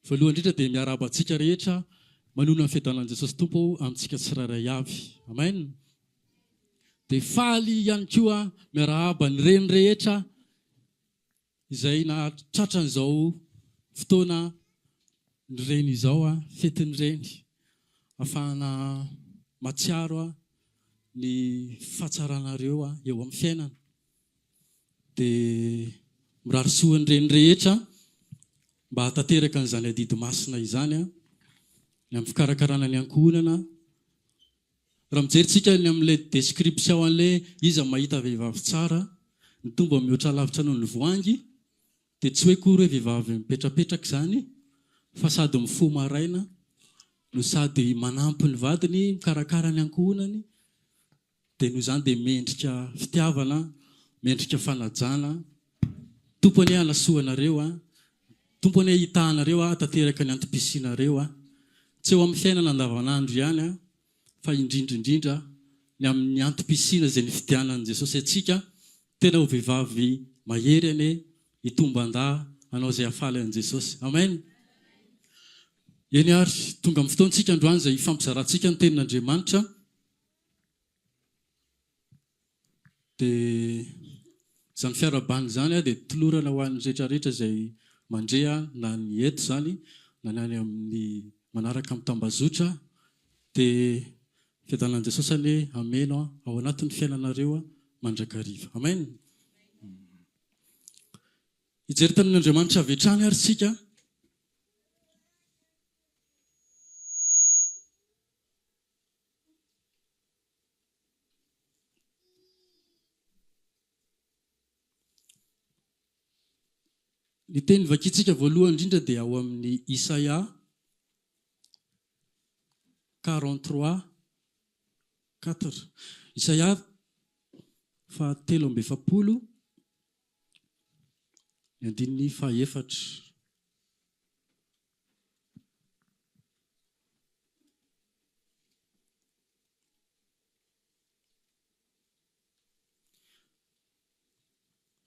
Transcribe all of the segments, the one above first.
Voalohany indrindra dia miarahaba antsika rehetra manona ny fehdanan Jesosy Tompo amintsika tsirairay avy. Amen. Dia faly ihany koa miarahaba ny reny rehetra izay nahatratra an'izao fotoana ny reny izao fetiny reny. Ahafahana matsiaro ny fahatsaranareo eo amin'ny fiainana. Dia mirarisoan'ny reny rehetra mba hatateraka an'izany adidy masina izany ny amin'ny fikarakarana ny ankohonana. Raha mijeritsika ny amin'ilay description an'ilay iza mahita vehivavy tsara, ny tomba mihoatra lavitra noho ny voangy, dia tsy hoe kory hoe vehivavy mipetrapetraka izany, fa sady mifo maraina no sady manampy ny vadiny, mikarakara ny ankohonany, dia noho izany dia mendrika fitiavana, mendrika fanajana. Tompony hanasoanareo, tompony hitahanareo hatateraka ny antipisianareo, tsy eo amin'ny fiainana andavanandro ihany fa indrindra ny amin'ny antipisiana izay ny fidianan'i Jesosy atsika. Tena ho vehivavy mahery ane hitomban-dahy hanao izay hafaly an'i Jesosy. Amen. Eny ary tonga amin'ny fotoantsika androany izay ifampizarantsika ny tenin'Andriamanitra. Dia izany fiarabany izany dia tolorana ho an'ny rehetrarehetra izay mandrea na ny eto izany na ny any amin'ny manaraka amin'ny tambazotra. Dia fiadanan'i Jesosy ane ameno ao anatin'ny fiainanareo mandrakariva. Amen. Hijery tanin'Andriamanitra avy hatrany ary sika. Ny teny vakintsika voalohany indrindra dia ao amin'ny Isaia 43:4. Isaia 7:7. Ny andininy 4.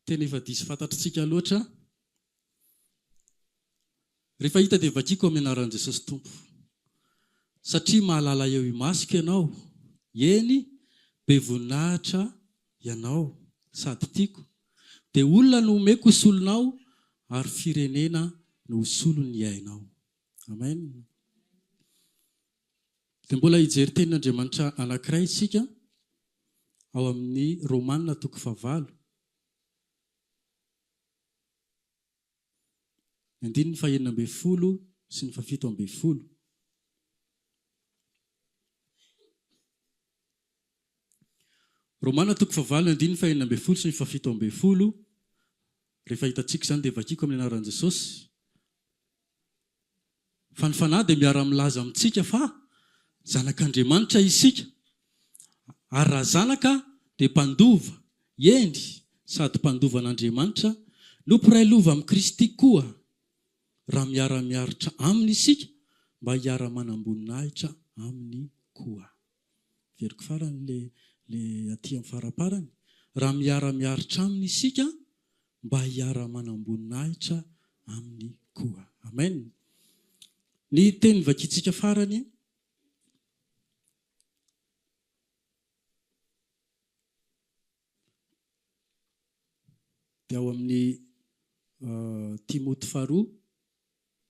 Teny efa diso fantatritsika loatra. Rehefa hita dia vakiko amin'ny anaran'i Jesosy Tompo. Satria mahalala eo imasoko ianao, eny be voninahitra ianao sady tiako. Dia olona no omeko solonao ary firenena no solony iainao. Amen. Dia mbola hijery tenin'Andriamanitra anankiray isika ao amin'ny Romanina 9:9. Ny andininy 9:9 sy ny 7:10. Romanina 9:9, andininy 9:9 sy ny 7:10. Rehefa hitantsika izany dia vakiko amin'ny anaran'i Jesosy. Fa ny fanahy dia miara-milaza amintsika fa zanak'Andriamanitra isika. Ary raha zanaka dia mpandova, eny sady mpandovan'Andriamanitra no mpiray lova amin'ny Kristy koa. Raha miara-miaritra aminy isika mba hiara-manamboninaitra aminy koa. Veriko farany le aty amin'ny faraparany. Raha miara-miaritra aminy isika mba hiara-manamboninaitra aminy koa. Amen. Ny teny vakintsika farany dia ao amin'ny Timoty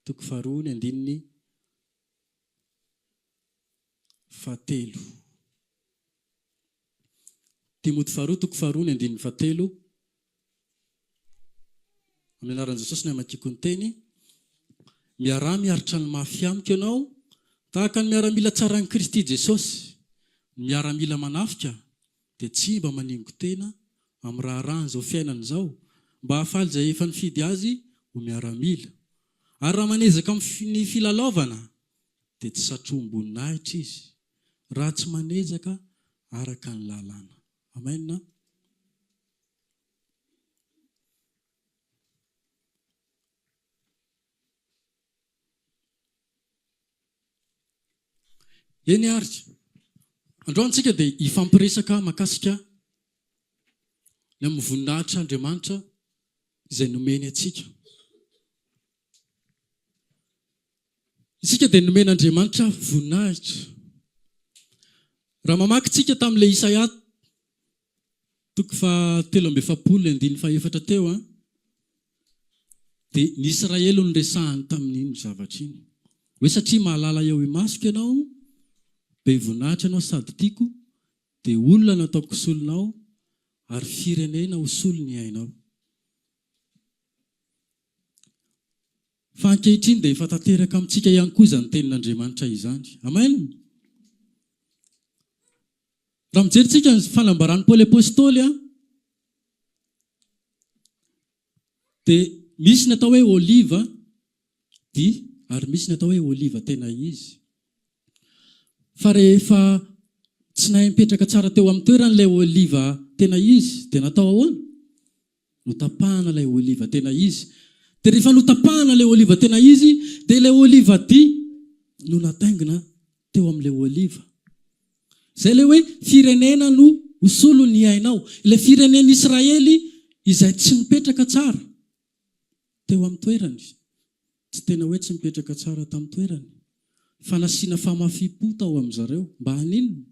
2:2 ny andininy 7. Timoty 2:2 ny andininy 7. Amin'ny anaran'i Jesosy ny hamakiko ny teny. Miara-miaritra ny mafiamiko ianao tahaka ny miaramila tsara ny Kristy Jesosy. Ny miaramila manafika dia tsy mba maningo tena amin'ny raharahany izao fiainana izao, mba hahafaly izay efa nifidy azy ho miaramila. Ary raha manezaka ny filalaovana dia tsy satromboninahitra izy, raha tsy manezaka araka ny lalàna. Amen. Eny ary androantsika dia ifampiresaka makasika ny amin'ny voninahitra Andriamanitra izay nomeny atsika. isika dia nomen'Andriamanitra voninahitra. Raha mamaky tsika tamin'ilay Isaia 3:7 teo dia ny Israely no resahany tamin'iny zavatra iny. Hoe satria mahalala eo imasoko ianao, be voninahitra ianao sady tiako, dia olona nataoko solonao ary firenena ho solony hainao. Fa ankehitriny dia efa tanteraka amintsika ihany koa izany tenin'Andriamanitra izany. Amen. Raha mijery ny fanambarany Paoly apôstôly dia misy ny atao hoe oliva ary misy ny atao hoe oliva tena izy. Fa rehefa tsy nahay mipetraka tsara teo amin'ny toeran'ilay oliva tena izy dia natao ahoana? Notapahana ilay oliva tena izy. Dia rehefa notapahana ilay oliva tena izy dia ilay oliva no nataingina teo amin'ilay oliva. Izay ilay hoe firenena no hosolo ny hainao. Ilay firenena Israely izay tsy mipetraka tsara teo amin'ny toerany. Tsy tena hoe tsy mipetraka tsara tamin'ny toerany. Fa nasiana famafim-po tao amin'izareo mba haninona?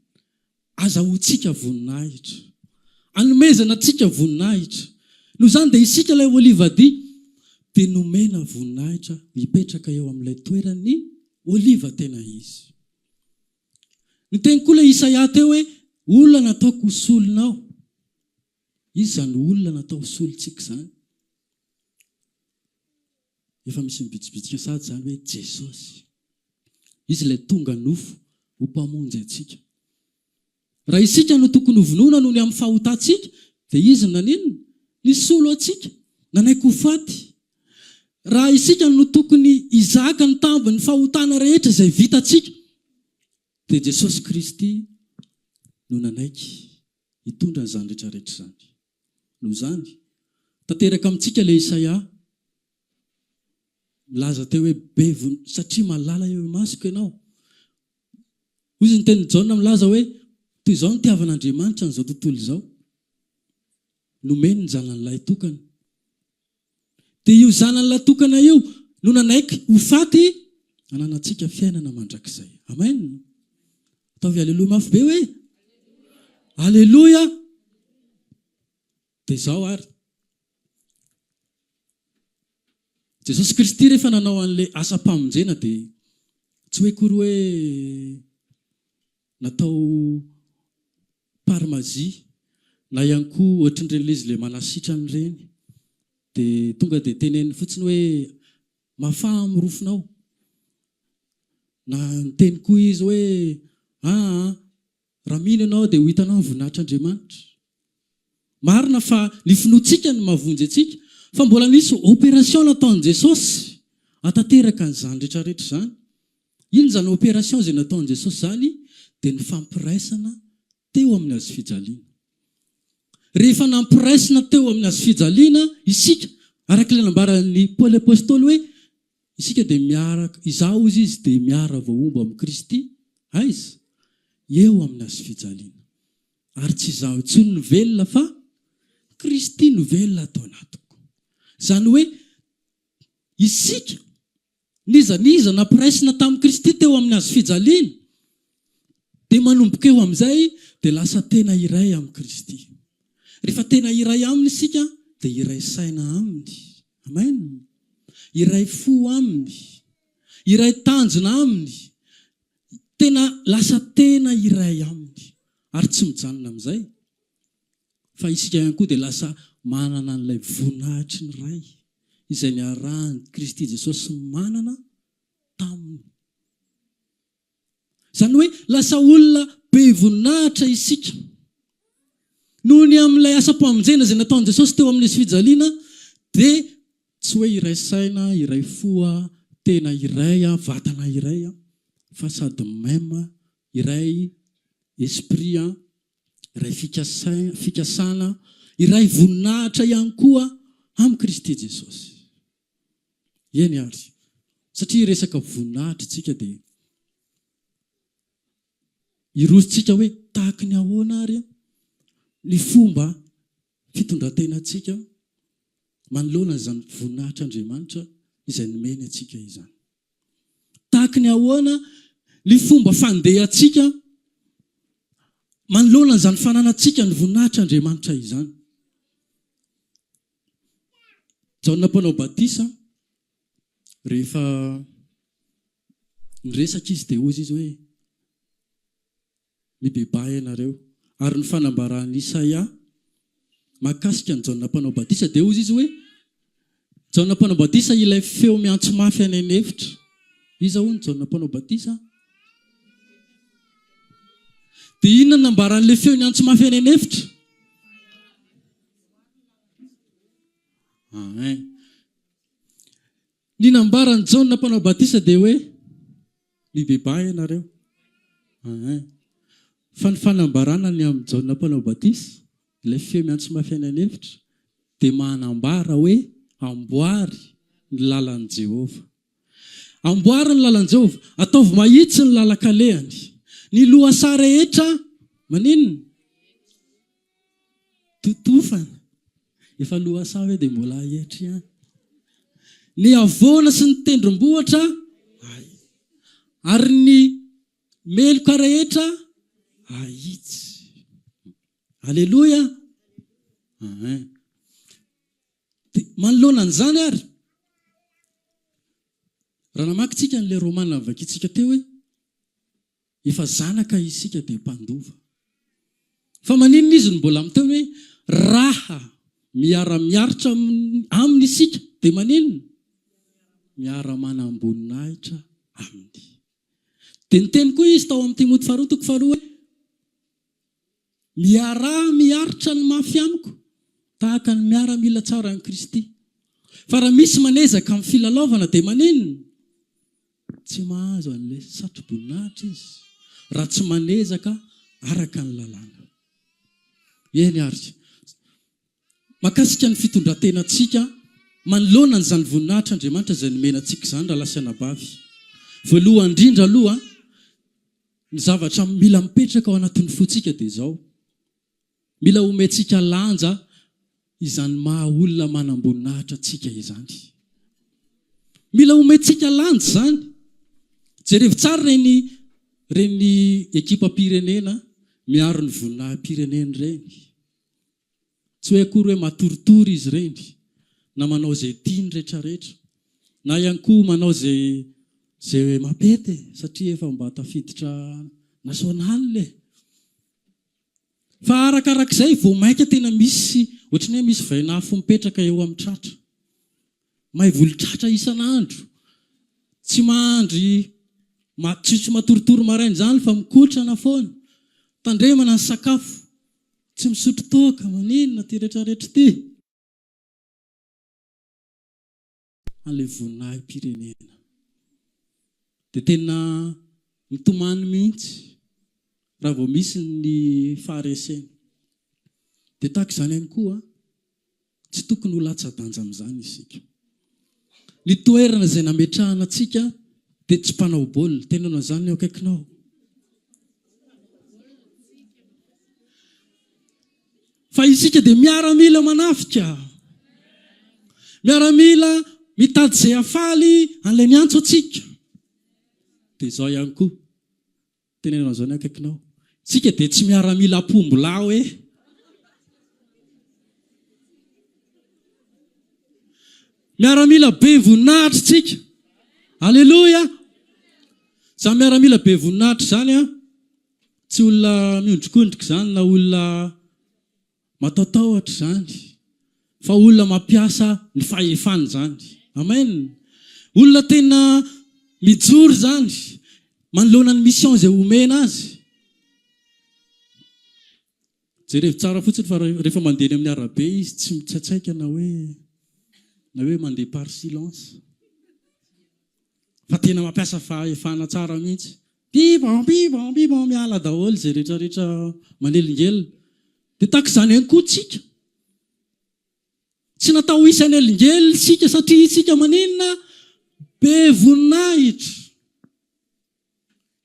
Azahoantsika voninahitra. Anomezana antsika voninahitra. Noho izany dia isika ilay oliva dia nomena voninahitra hipetraka eo amin'ilay toerany oliva tena izy. Ny teny koa ilay Isaia teo hoe olona nataoko solonao. Izy izany olona natao solontsika izany. Efa misy mibitsibitsika sady izany hoe Jesosy. Izy ilay tonga nofo ho mpamonjy antsika. Raha isika no tokony hovonoina noho ny amin'ny fahotantsika dia izy naninona? Nisolo antsika, nanaiky ho faty. Raha isika no tokony hizaka ny tambiny fahotana rehetra izay vitantsika dia Jesosy Kristy no nanaiky hitondra an'izany rehetrarehetra izany. Noho izany, tanteraka amintsika ilay Isaia milaza teo hoe satria mahalala eo imasoko ianao. Hoy izy ny teny Jaona milaza hoe toy izao ny tiavan'Andriamanitra n'izao tontolo izao. Nomeny ny zanan'ilay tokana. Dia io zanan'ilay tokana io no nanaiky ho faty hananantsika fiainana mandrakizay. Amen. Ataovy aleloia mafy be hoe aleloia. Dia izao ary Jesosy Kristy rehefa nanao an'ilay asa-pamonjena dia tsy hoe kory hoe natao parmazie na ihany koa ohatran'ireny izy ilay manasitrana ireny dia tonga dia teneny fotsiny hoe mahafaha amin'ny rofonao. Na niteny koa izy hoe raha mino ianao dia ho hitanao ny voninahitr'Andriamanitra. Marina fa ny finoantsika no mahavonjy antsika. Fa mbola nisy opération nataon'i Jesosy hatateraka an'izany rehetrarehetra izany. Ino izany opération izay nataon'i Jesosy izany? Dia ny fampiraisana teo amin'ny hazo fijaliana. Rehefa nampiraisina teo amin'ny hazo fijaliana isika, araka ilay nambaran'ny Paoly apôstôly hoe isika dia miaraka, izaho izy dia miara vaomba amin'ny Kristy. Aiza? Eo amin'ny hazo fijaliana. Ary tsy izaho intsony no velona fa Kristy no velona atao anatiko. Izany hoe isika niza nampiraisina tamin'i Kristy teo amin'ny hazo fijaliana dia manomboka eo amin'izay dia lasa tena iray amin'ny Kristy. Rehefa tena iray aminy isika dia iray saina aminy. Amen. Iray fo aminy, iray tanjona aminy, tena lasa tena iray aminy. Ary tsy mijanona amin'izay fa isika ihany koa dia lasa manana an'ilay voninahitry ny ray izay niarahany Kristy Jesosy manana taminy. Izany hoe lasa olona be voninahitra isika noho ny amin'ilay asa-pamonjena izay nataon'i Jesosy teo amin'ny fijaliana dia tsy hoe iray saina, iray foa, tena iray, vatana iray, fa sady même iray esprit, iray fikasana, iray voninahitra ihany koa amin'ny Kristy Jesosy. Eny ary. Satria resaka voninahitra tsika dia irositsika hoe tahaka ny ahoana ary ny fomba fitondrantenantsika manoloana izany voninahitr'Andriamanitra izay nomeny antsika izany. tahaka ny ahoana ny fomba fandehantsika manoloana izany fananantsika ny voninahitra Andriamanitra izany. Jaona mpanao batisa rehefa niresaka izy dia hozy izy hoe mibebahy ianareo, ary ny fanambarany Isaia mahakasika ny Jaona mpanao batisa dia hozy izy hoe Jaona mpanao batisa ilay feo miantso mafy any anefitra. Iza hoy ny Jaona mpanao batisa? Dia inona nambaran'ilay feo miantso mafy any anefitra? Ny nambaran'ny Jaona mpanao batisa dia hoe mibebahy ianareo. Fa ny fanambarana ny amin'ny Jaona mpanao batisa ilay feo miantso mafy any anefitra dia manambara hoe amboary ny lalan'i Jehova. Amboary ny lalan'i Jehova, ataovy mahitsy ny lalan-kalehany. Ny lohasaha rehetra maninona? Totofana. Efa lohasaha hoe dia mbola ahetra ihany. Ny avoana sy ny tendrombohitra, ary ny meloka rehetra ahitsy. Aleluia. Manoloana an'izany ary raha namakytsika n'ilay Romana vakitsika teo hoe efa zanaka isika dia mpandova. Fa maninona izy no mbola miteny hoe raha miara-miaritra aminy isika dia maninona? Miara-manam-boninahitra aminy. Dia niteny koa izy tao amin'ny Timoty 2:2 hoe miara-miaritra ny mafy amiko tahaka ny miara-mila tsara ny Kristy. Fa raha misy manezaka amin'ny filalaovana dia maninona? Tsy mahazo an'ilay satro-boninahitra izy raha tsy manezaka araka ny lalàna. Eny ary makasika ny fitondrantenantsika manoloana n'izany voninahitra Andriamanitra izay nomenantsika izany raha lasa anabavy. Voalohany indrindra aloha ny zavatra mila mipetraka ao anatin'ny fotsika dia izao: mila omentsika lanja izany maha olona manam-boninahitra tsika izany. Mila omentsika lanja izany. Jerevy tsara reny ekipa-pirenena miaro ny voninahim-pireneny ireny. Tsy hoe akory hoe matoritory izy ireny na manao izay tiany rehetrarehetra, na ihany koa manao izay mapety satria efa mba tafiditra nasionaly. Fa arakarak'izay vao maika tena misy ohatrany hoe misy vainafo mipetraka eo amin'ny tratra, mahay volo-tratra isan'andro, tsy mahandry tsy matoritory maraina izany fa mikotrana foana, tandremana ny sakafo, tsy misotro toaka, maninona ty rehetrarehetra ty. An'ilay voninahim-pirenena dia tena mitomany mihitsy raha vao misy ny faharesena. Dia tahaka izany ihany koa tsy tokony ho latsa-danja amin'izany isika. Ny toerana izay nametrahana antsika dia tsy mpanao baolina, tenanao izany eo akaikinao. Fa isika dia miara-mila manafika, miara-mila mitady izay hafaly an'ilay niantso antsika. Dia izao ihany koa tenanao izany eo akaikinao, isika dia tsy miara-mila ampombolao hoe miara-mila be voninahitra tsika. Aleluia. Izany miara-mila be voninahitra izany tsy olona miondrikondrika izany na olona matatahotra izany, fa olona mampiasa ny fahefana izany. Amen. Olona tena mijoro izany manoloana ny mission izay omena azy. Jerevy tsara fotsiny fa rehefa mandeha amin'ny arabe izy tsy mitsatsaika na hoe mandeha par silence, fa tena mampiasa fahefana tsara mihitsy. Bibon miala daholo izay rehetrarehetra manelingelina. Dia tahaka izany ihany koa tsika, tsy natao isany elingelina sika satria isika maninona? Be voninahitra.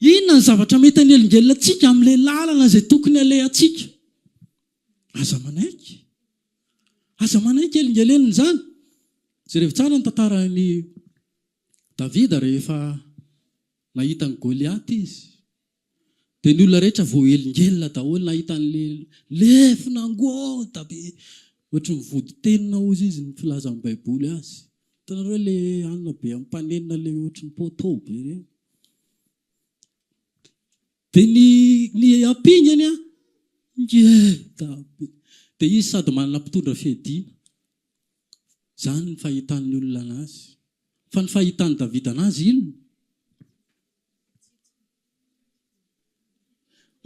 Inona ny zavatra mety anelingelina tsika amin'ilay lalana izay tokony alehantsika? Aza manaiky elingelelina izany. Jerevy tsara ny tantaran'i Davida rehefa nahitany Goliaty izy. Dia ny olona rehetra vao elingelina daholo nahitan'le lefina ngota be. Ohatry ny vody tenina ozy izy ny filaza amin'ny Baiboly azy. Hitanareo le anina be amin'ny mpanenina le ohatry ny potô be ireny. Dia ny ampingany ngeta be. Dia izy sady manana mpitondra fehadiana. Zany ny fahitan'ny olona anazy. Fa ny fahitan'ny Davida anazy inona?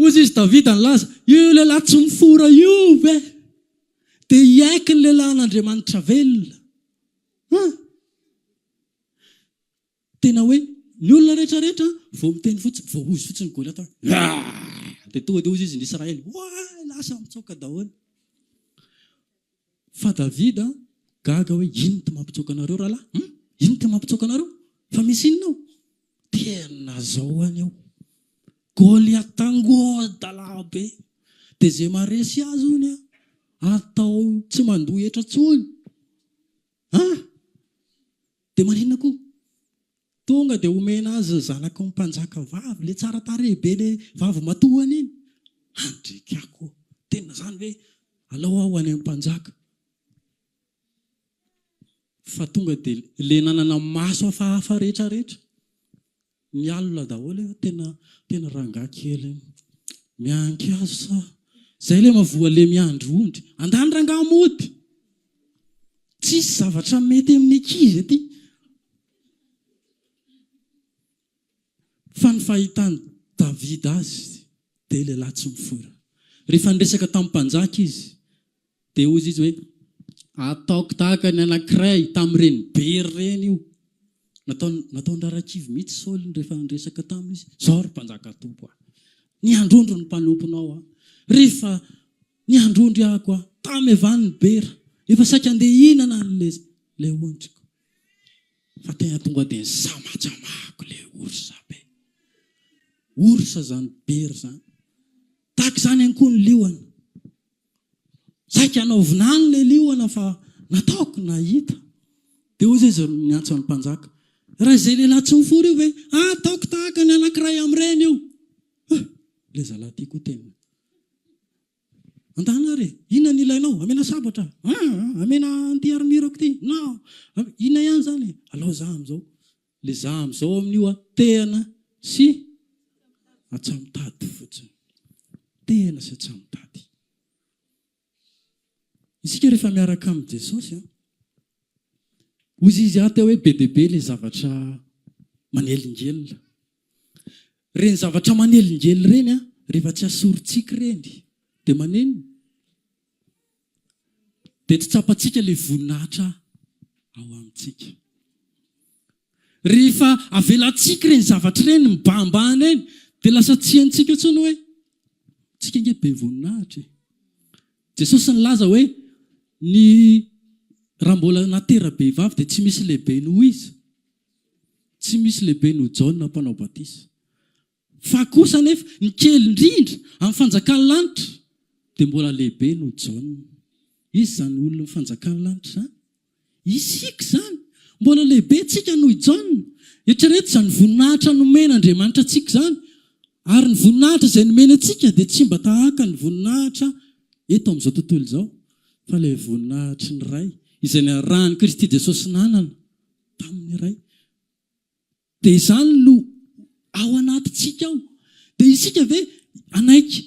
Ozy izy Davida nilaza, io lehilahy tsy mifora io be. Dia iaiky ny lehilahin'Andriamanitra velona. Tena hoe ny olona rehetrarehetra vao miteny fotsiny, vao ozy fotsiny Goliaty. Dia tonga dia ozy izy ny Israely. Lasa mitsoaka daholo. Fa Davida gaga hoe ino ty mampitsoaka anareo rahalahy? Ino ty mampitsoaka anareo? Fa misy inona ao? Tena zao anio. Goliaty tangota labe. Dia zay maresy azy ony atao tsy mandoa etra-tsony. Dia maninona koa? Tonga dia omena azy zanaka ny mpanjaka vavy, le tsara tarehy be le vavy matohany iny. Andrikako, tena zany hoe alao aho any amin'ny mpanjaka. Fa tonga dia le nanana maso hafahafa rehetrarehetra. Ny alina daholo tena rangaha kely mianky azo sa. Zay le mavoa le miandry ondry. Andany rangaha mody. Tsisy zavatra mety amin'ny ankizy aty. Fa ny fahitany Davida azy dia lehilahy tsy mifora. Rehefa niresaka tamin'ny mpanjaka izy, dia ozy izy hoe ataoko tahaka ny anankiray tamin'ireny bery ireny io. Nataon-drarakivy mihitsy Saoly rehefa niresaka tamin'izy. Zao ry mpanjaka tompo aho. Niandrondro ny mpanomponao aho. Rehefa niandrondro ahako aho tamin'ny evan'ny bera. Efa saika andeha hihinana le ondriko. Fa tena tonga dia nisamatsamako le orsa be. Orsa zany bery zany. Tahaka izany ihany koa ny liona. Saika hanaovina any le liona fa nataoko nahita. Dia ozy izy niantso ny mpanjaka. Raha izay lehilahy tsy mifory io ve? Ataoko tahaka ny anankiray amin'ireny io. Le zalahy ty koa tena. Andana re, inona ny ilainao? Amena sabatra? Amena anti-armirako ty? No, inona ihany zany? Alao za amin'izao. Le za amin'izao amin'io tena sy atsamitady fotsiny. Tena sy atsamitady. Isika rehefa miaraka amin'ny Jesosy, ozy izy aty hoe be dia be le zavatra manelingelina. Reny zavatra manelingelina reny rehefa tsy asorintsika reny dia maneno. Dia tsy tsapantsika le voninahitra ao amintsika. Rehefa avelantsika reny zavatra reny mibambana eny, dia lasa tsy haintsika intsony hoe tsika nge be voninahitra. Jesosy nilaza hoe ny raha mbola natera be vavy dia tsy misy lehibe noho izy. Tsy misy lehibe noho Jaona mpanao batisa. Fa kosa nefa ny kely indrindra amin'ny fanjakan'ny lanitra dia mbola lehibe noho Jaona. Izy zany olona ny fanjakan'ny lanitra zany. Isika zany mbola lehibe tsika noho Jaona. Eritrereto zany voninahitra nomena Andriamanitra tsika zany. Ary ny voninahitra izay nomena tsika dia tsy mba tahaka ny voninahitra eto amin'izao tontolo izao. Fa ilay voninahitra ny ray izay niarahan'i Kristy Jesosy nanana tamin'ny ray. Dia izany no ao anatintsika ao. Dia isika ve anaiky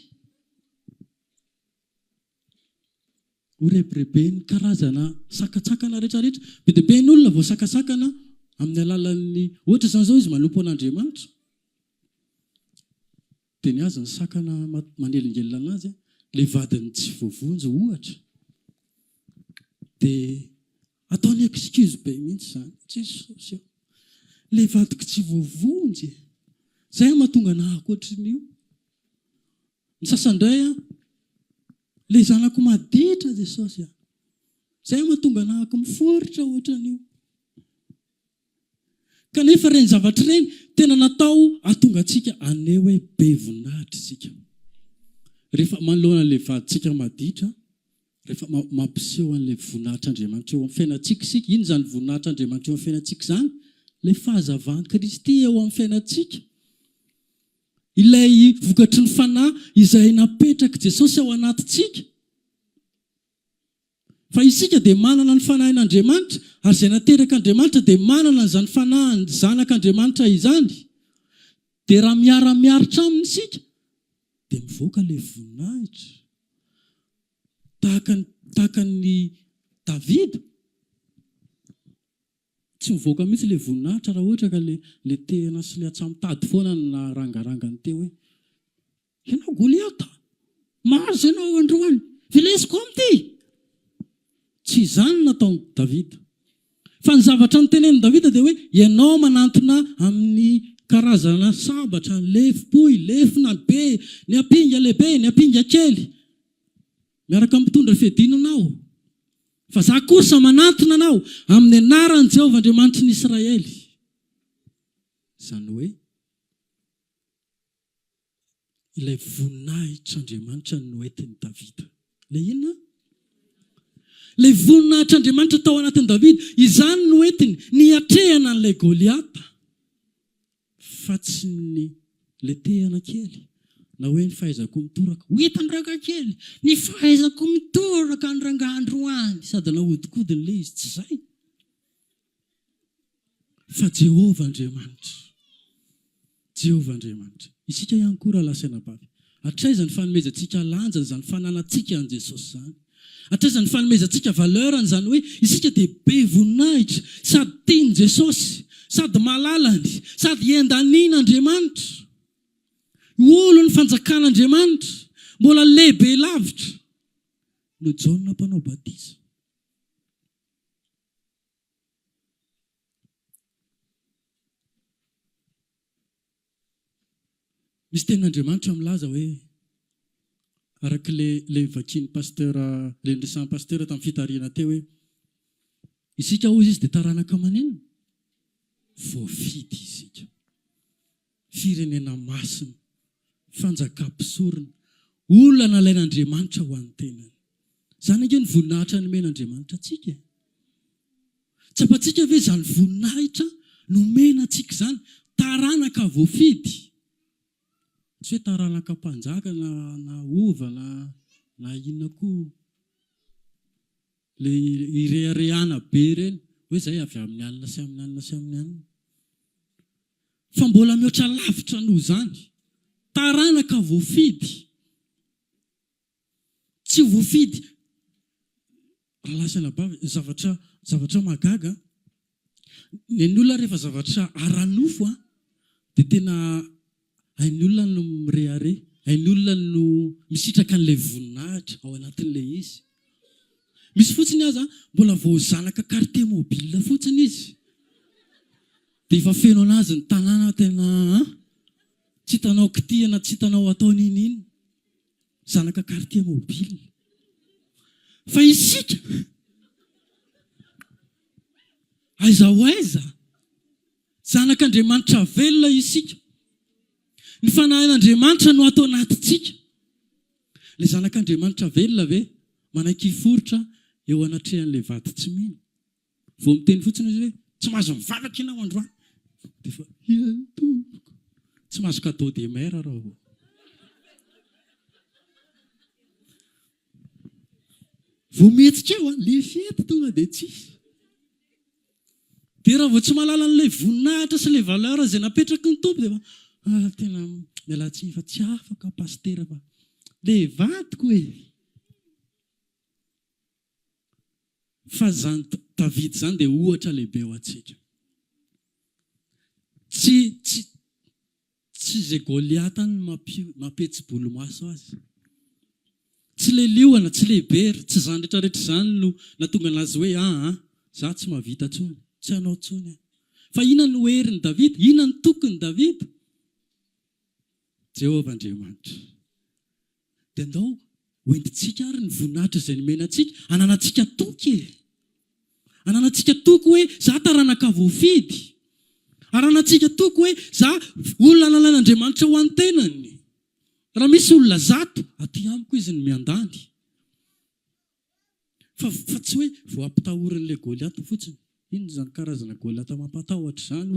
ho repirebe ny karazana sakatsakana rehetrarehetra. Be dia be ny olona vao sakasakana amin'ny alalan'ny ohatra izany izao izy manompo an'Andriamanitra. Dia ny azy ny sakana manelingelina anazy ilay vadiny tsy voavonjy ohatra. Dia ataony excuse be mihitsy zany. Jesosy, ilay vadiko tsy voavonjy. Zay mahatonga nahako ohatrin'io. Ny sasandray ilay zanako maditra Jesosy. Zay mahatonga nahako miforitra ohatran'io. Kanefa ireny zavatra ireny tena natao ahatonga antsika aneo hoe be voninahitra isika. Rehefa manoloana ilay vadintsika maditra, rehefa mampiseho an'ilay voninahitra Andriamanitra eo amin'ny fiainantsika isika. Ino zany voninahitra Andriamanitra eo amin'ny fiainantsika zany? Ilay fahazavan'i Kristy eo amin'ny fiainantsika. ilay vokatry ny fanahy izay napetraka Jesosy ao anatintsika. Fa isika dia manana ny fanahin'Andriamanitra, ary izay nateraka Andriamanitra dia manana izany fanahy zanak'Andriamanitra izany. Dia raha miara-miaritra aminy isika dia mivoaka ilay voninahitra. Tahaka ny Davida. Tsy mivoaka mihitsy ilay voninahitra raha ohatra ka le tehana sy le atsamitady foana na rangarangany teo hoe ianao Goliata, mahazo ianao androany, vilesiko amity. Tsy izany nataony Davida. Fa ny zavatra nytenen'i Davida dia hoe ianao manantona amin'ny karazana sabatra, ny lefim-poy, lefina be, ny apinga lehibe, ny apinga kely, miaraka mitondra fiadinanao. Fa za kosa manantona anao amin'ny anaran'i Jehovah Andriamanitry ny Israely. Izany hoe ilay voninahitr'Andriamanitra no entin'i Davida. Ilay inona? Ilay voninahitr'Andriamanitra tao anatin'i Davida, izany no entiny niatrehana an'ilay Goliata. Fa tsy le tehana kely. Na hoe ny fahaizako mitoraka, hitany ranga kely, ny fahaizako mitoraka ny rangahandroany, sady nahodinkodiny le izy, tsy izay. Fa Jehovah Andriamanitra. Jehovah Andriamanitra. Isika ihany koa raha lasaina bavy. Hatraiza ny fanomezantsika lanja izany fananantsika an' Jesosy izany. Hatraiza ny fanomezantsika valerany izany hoe isika dia be voninahitra, sady tiany Jesosy, sady malalany, sady endanian'Andriamanitra. Olo ny fanjakan'Andriamanitra, mbola lehibe lavitra no Jaona mpanao batiza. Misy tenin'Andriamanitra milaza hoe araka le vakiny pasteur, le ndresan'ny pasteur tamin'ny fitariana teo hoe isika hozy izy dia taranaka manino? Voafidy isika. Firenena masina, fanjakam-pisorona, olona nalain'Andriamanitra ho an'ny tenany. Izany ange ny voninahitra nomen'Andriamanitra atsika. Tsapantsika ve izany voninahitra nomenantsika izany, taranaka voafidy. Tsy hoe taranaka mpanjaka na ova na inona koa. Le ireharehana be ireny, hoe izay avy amin'ny alina sy amin'ny alina sy amin'ny alina. Fa mbola mihoatra lavitra noho izany. Taranaka voafidy. Tsy voafidy. Raha lasana bavy, zavatra magaga. Ny olona rehefa zavatra aranofo dia tena hain'ny olona no mirehare, hain'ny olona no misitraka an'ilay voninahitra ao anatin'ilay izy. Misy fotsiny aza mbola vao zanaka carte mobile fotsiny izy. Dia efa feno anazy ny tanàna tena tsy hitanao kitihana, tsy hitanao atao ninino. Zanaka carte mobile. Fa isika aiza ho aiza, zanak'Andriamanitra velona isika. Ny fanahin'Andriamanitra no atao anatintsika. Ilay zanak'Andriamanitra velona ve mananky-foritra eo anatrehan'ilay vady tsy mino. Vao miteny fotsiny izy hoe tsy mahazo mivavaka ianao androany. Dia fa tsy mahazo cadeau de mer raha. Vao mihetsika eo le fety tonga dia tsisy. Dia raha vao tsy mahalala an'ilay voninahitra sy ilay valeur izay napetraky ny tompo dia tena mialatsiny fa tsy afaka pasteur fa le vadiko e. Fa zany Davida zany dia ohatra lehibe ho antsika. Tsy izay Goliata ny mampetsy-bolo maso azy. Tsy le liona, tsy le bery, tsy zany rehetrarehetra izany no natonga anazy hoe za tsy mahavita tsony, tsy hanao tsony. Fa inona no herin'i Davida? Inona ny tokony Davida? Jehovah Andriamanitra. Dia andao hoentintsika ary ny voninahitra izay nomenantsika, ananantsika toky. Ananantsika toky hoe za taranaka voafidy. Ananantsika toky hoe za olona nalain'Andriamanitra ho antenany. Raha misy olona zato, aty amiko izy ny miandany. Fa tsy hoe vao ampitahorin'ilay Goliata fotsiny. Ino izany karazana Goliata mampatahotra izany?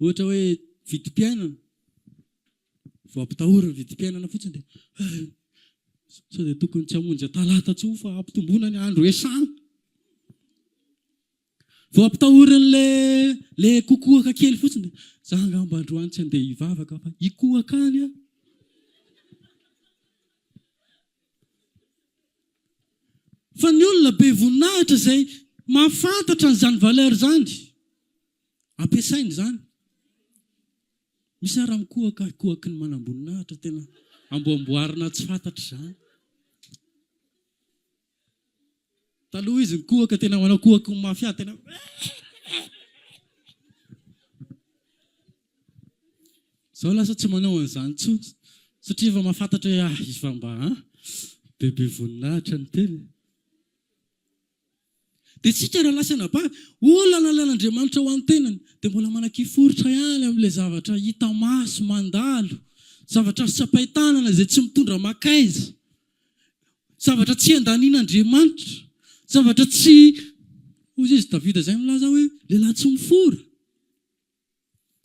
Ohatra hoe vidim-piainana. vao ampitahorana vidim-piainana fotsiny dia sao dia tokony tsy hamonjy talata tso fa ampitomboana ny andro esana. Vao ampitahorana le kokohaka kely fotsiny dia za angamba androany tsy andeha hivavaka fa hikohaka any a. Fa ny olona be voninahitra izay mahafantatra n'izany valeur zany, ampiasainy zany. Misy raha mikohaka ny manam-boninahitra tena amboamboarina tsy fantatra izany. Taloha izy mikohaka tena manakohaka ny mafia tena zao lasa tsy manao an'izany tsony satria efa mahafantatra hoe izy fa mba bebe voninahitra ny teny. Dia tsika raha lasa naba olana lalàn'Andriamanitra ho an-tenany dia mbola manan-kiforotra ihany amin'ilay zavatra hita maso mandalo, zavatra tsy ampahitanana izay tsy mitondra makaiza, zavatra tsy andanian'Andriamanitra, zavatra tsy hoy izy Davida izay milaza hoe lehilahy tsy mifora.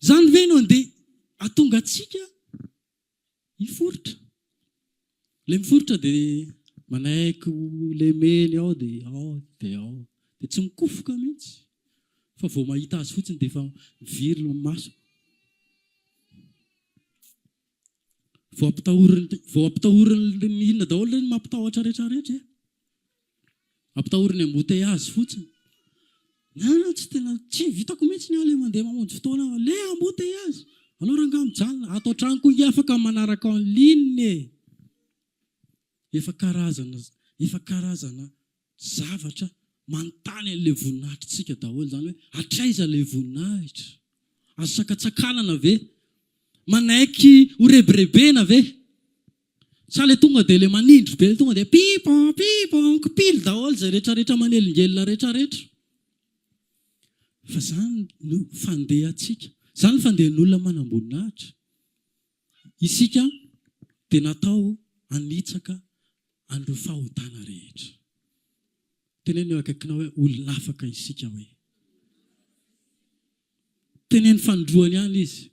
Zany ve no andeha atonga atsika hiforotra? Le miforotra dia manaiky lemeny ao dia ao dia tsy mikofoka mihitsy. Fa vao mahita azy fotsiny dia efa miviry ny maso. Vao ampitahoriny ny inona daholo ny mampitahotra rehetrarehetra. Ampitahoriny embouteillage fotsiny. Tsy vitako mihitsy ny le mandeha mamonjy fotoana le embouteillage. Alao rangaha mijanona ato an-trano koa inge afaka manaraka en ligne. Efa karazana zavatra manontany an'ilay voninahitrantsika daholo zany hoe hatraiza ilay voninahitra? Azo sakatsakanana ve? Manaiky ho rebirebena ve? Sa le tonga dia le manindry be, tonga dia pipon kipily daholo izay rehetrarehetra manelingelina rehetrarehetra. Fa zany no fandehantsika, zany no fandehan'olona manam-boninahitra. Isika dia natao hanitsaka an'ireo fahotana rehetra. Teneny eo akaikina hoe olona afaka isika hoe. Teneny fandroany ihany izy.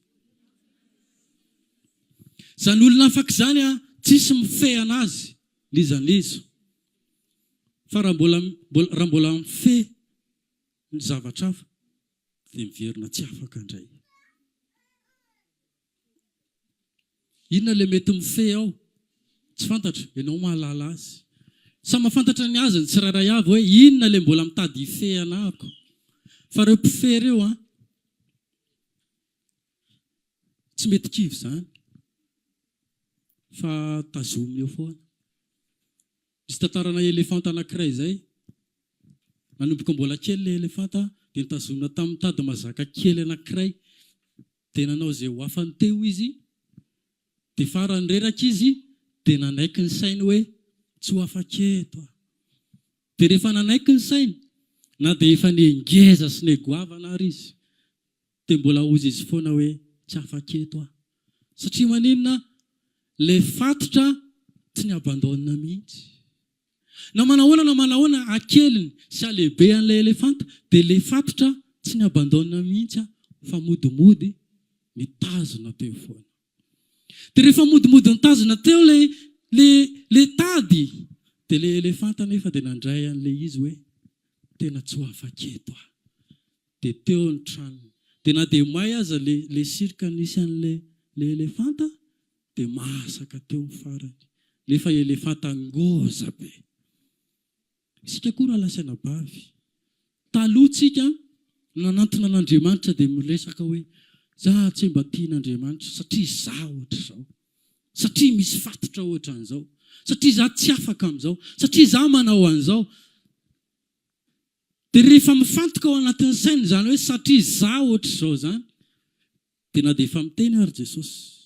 Zany olona afaka izany tsisy mifehy anazy lizalizo. Fa raha mbola mifehy ny zavatra hafa dia miverina tsy afaka indray. Inona le mety mifehy ao? Tsy fantatra, ianao mahalala azy. Sa mahafantatra ny azy ny tsirairay avy hoe inona le mbola mitady hifehy anako. Fa ireo mpifehy ireo tsy mety kivy izany. Fa tazominy eo foana. Misy tantarana elefanta anankiray izay. Nanomboka mbola kely ilay elefanta dia nitazomina tamin'ny tady mazaka kely anankiray. Dia nanao izay ho afany teo izy. Dia farany reraka izy dia nanaiky ny sainy hoe tsy ho afa-keto. Dia rehefa nanaiky ny sainy na dia efa nengeza sy negoavana ary izy dia mbola hozy izy foana hoe tsy afa-keto. Satria maninona? Le fatotra tsy ny abandonina mihitsy. Na manahoana akeliny sy alehibe an'ilay elefanta dia le fatotra tsy ny abandonina mihitsy fa modimody nitazona teo foana. Dia rehefa modimody nitazona teo le tady dia le elefanta nefa dia nandray an'ilay izy hoe tena tsy ho afa-keto. Dia teo ny tranony. Dia na dia may aza le sirika nisy an'le elefanta dia masaka teo ny farany. Nefa elefanta ngoza be. Isika koa raha lasaina bavy. Taloha tsika nanantona an'Andriamanitra dia miresaka hoe za tsy mba tian'Andriamanitra satria za ohatra izao. Satria misy fatotra ohatra an'izao. Satria za tsy afaka amin'izao. Satria za manao an'izao. Dia rehefa mifantoka ao anatin'ny sainy izany hoe satria za ohatra izao zany dia na dia efa miteny ary Jesosy.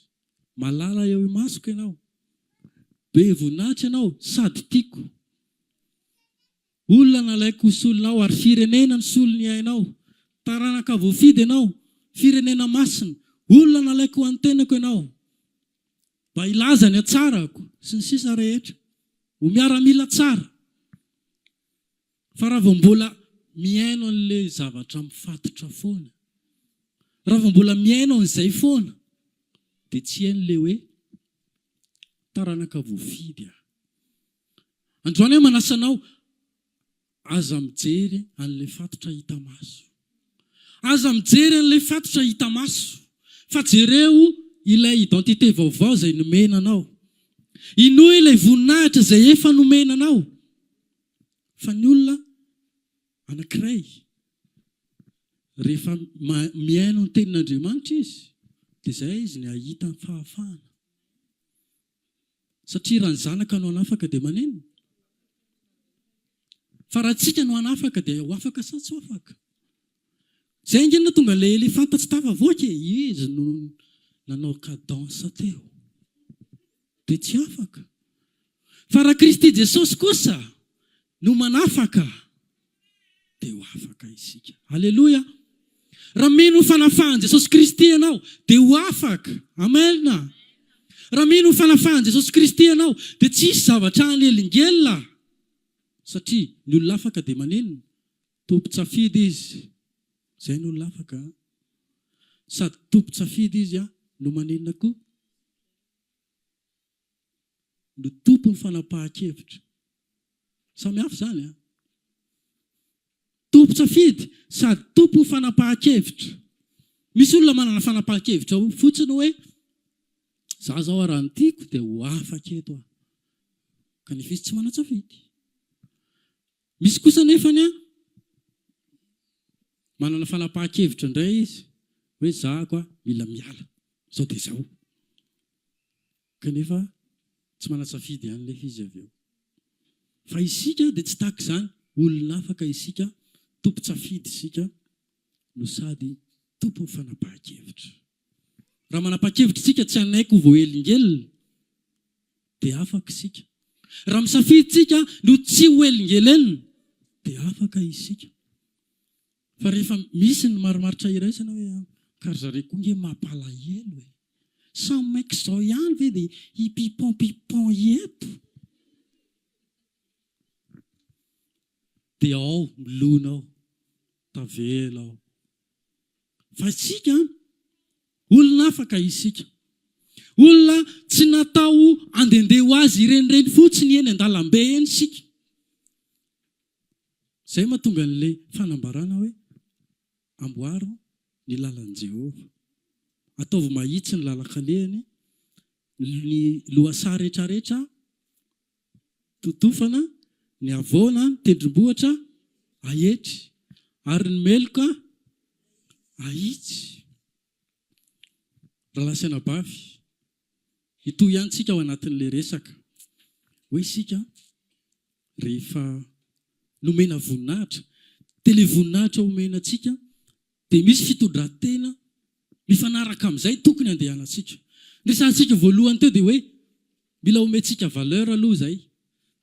Malala eo masoko ianao. Be voninahitra ianao sady tiako. Olona nalaiko solonao ary firenena ny solony ainao. Taranaka voafidy ianao. Firenena masina. Olona nalaiko ho antenako ianao. Mba ilaza ny hatsarako sy ny sisa rehetra. Ho miara-mila tsara. Fa raha vao mbola miaino an'ilay zavatra mifatotra foana. Raha vao mbola miaino an'izay foana dia tsy hain'ilay hoe taranaka voafidy a. Androany hoe manasanao, aza mijery an'ilay fatotra hita maso. Aza mijery an'ilay fatotra hita maso. Fa jereo ilay identité vaovao izay nomenanao. Inoa ilay voninahitra izay efa nomenanao. Fa ny olona anankiray, rehefa miaino ny tenin'Andriamanitra izy, dia izay izy ny ahita ny fahafahana. Satria raha ny zanaka no anafaka dia maneno. Fa raha tsika no anafaka dia ho afaka sa tsy ho afaka. Izay ingena tonga ilay elefanta tsy tafavoaka izy no nanao kadansa teo. Dia tsy afaka. Fa raha Kristy Jesosy kosa no manafaka, dia ho afaka isika. Halleluja. Raha mino ny fanafahan Jesosy Kristy ianao, dia ho afaka. Amen. Raha mino ny fanafahan Jesosy Kristy ianao, dia tsisy zavatra anelingella. Satria ny olona afaka dia maneno, tompo-tsafidy izy. Izay ny olona afaka. Sady tompo-tsafidy izy no manenona koa. No tompo ny fanapahan-kevitra. Samy hafa izany. Tompo-tsafidy sady tompo ny fanapahan-kevitra. Misy olona manana fanapahan-kevitra fotsiny hoe za zao raha ny tiako dia ho afaka eto aho. Kanefa izy tsy manan-tsafidy. Misy kosa nefany manana fanapahan-kevitra indray izy hoe zako mila miala. Zao dia zao. Kanefa tsy manan-tsafidy ihany ilay izy avy eo. Fa isika dia tsy tahaka izany. Olona afaka isika, tompo-tsafidy isika, no sady tompo ny fanapahan-kevitra. Raha manapa-kevitra isika tsy anaiko voahelingelina, dia afaka isika. Raha misafidy isika no tsy hoelingelena, dia afaka isika. Fa rehefa misy ny marimaritra iraisana hoe kary zareo koa nge mampalahelo e. Samy maika izao ihany ve dia hipipon-pipon eto. Dia ao, milona ao, tavela ao. Fa isika, olona afaka isika. Olona tsy natao andendeha ho azy irenireny fotsiny eny an-dalambe eny isika. Izay mahatonga an'ilay fanambarana hoe amboaro ny lalan'i Jehova. Ataovy mahitsy ny lalan-kalehany, ny lohasaha rehetrarehetra totofana, ny avoana, ny tendrombohitra ahetry, ary ny meloka ahitsy. Raha lasana bavy, ito ihany tsika ao anatin'ilay resaka. Hoe isika rehefa nomena voninahitra, dia ilay voninahitra omena tsika, dia misy fitondran-tena mifanaraka amin'izay tokony andehanantsika. Resantsika voalohany teo dia hoe mila omentsika valeur aloha izay.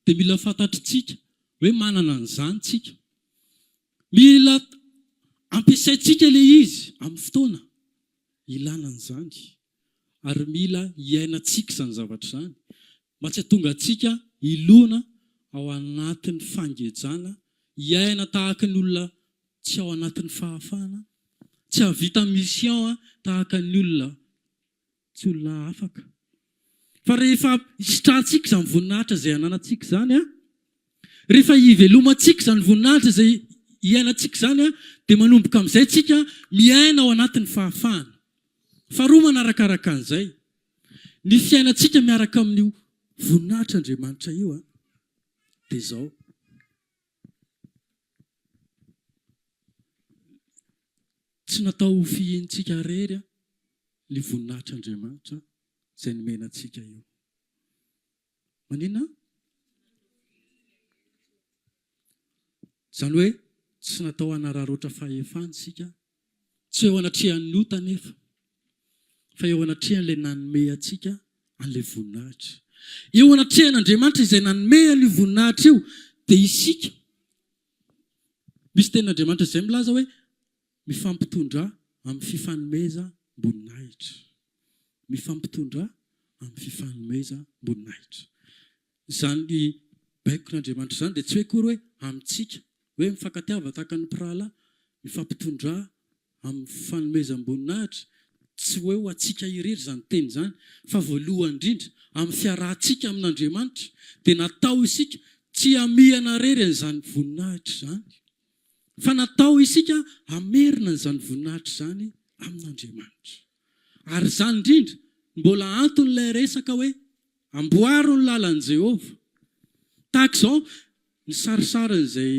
Dia mila fantatritsika hoe manana an'izany tsika. Mila ampiasaintsika ilay izy amin'ny fotoana ilana an'izany. Ary mila hiainantsika izany zavatra izany. Mba tsy hahatonga antsika ilona ao anatin'ny fangejana, hiaina tahaka ny olona tsy ao anatin'ny fahafahana, tsy havita mission tahaka ny olona tsy olona afaka. Fa rehefa isitrantsika izany voninahitra izay ananantsika izany, rehefa hivelomantsika izany voninahitra izay hiainantsika izany, dia manomboka amin'izay tsika miaina ao anatin'ny fahafahana. Faharoa manarakaraka an'izay, ny fiainantsika miaraka amin'io voninahitra Andriamanitra io dia izao. Tsy natao ho fientsika rery ilay voninahitra Andriamanitra izay nomenantsika io. Manina? Izany hoe tsy natao hanararoatra fahefana isika, tsy eo anatrehan'ny ota nefa, fa eo anatrehan'ilay nanome antsika an'ilay voninahitra. Eo anatrehan'Andriamanitra izay nanome an'io voninahitra io, dia isika. Misy tenin'Andriamanitra izay milaza hoe mifampitondra amin'ny fifanomeza-boninahitra. Mifampitondra amin'ny fifanomeza-boninahitra. Izany baikon'Andriamanitra izany dia tsy hoe kory hoe amintsika, hoe mifankatiava tahaka ny mpirahalahy, mifampitondra amin'ny fifanomezam-boninahitra, tsy hoe ho atsika irery zany teny zany fa voalohany indrindra amin'ny fiarahantsika amin'Andriamanitra dia natao isika tsy hamihana rery an'izany voninahitra zany fa natao isika hamerina an'izany voninahitra zany amin'Andriamanitra. Ary zany indrindra mbola anton'ilay resaka hoe amboaro ny lalan'i Jehova. Tahaka izao ny sarisarin'izay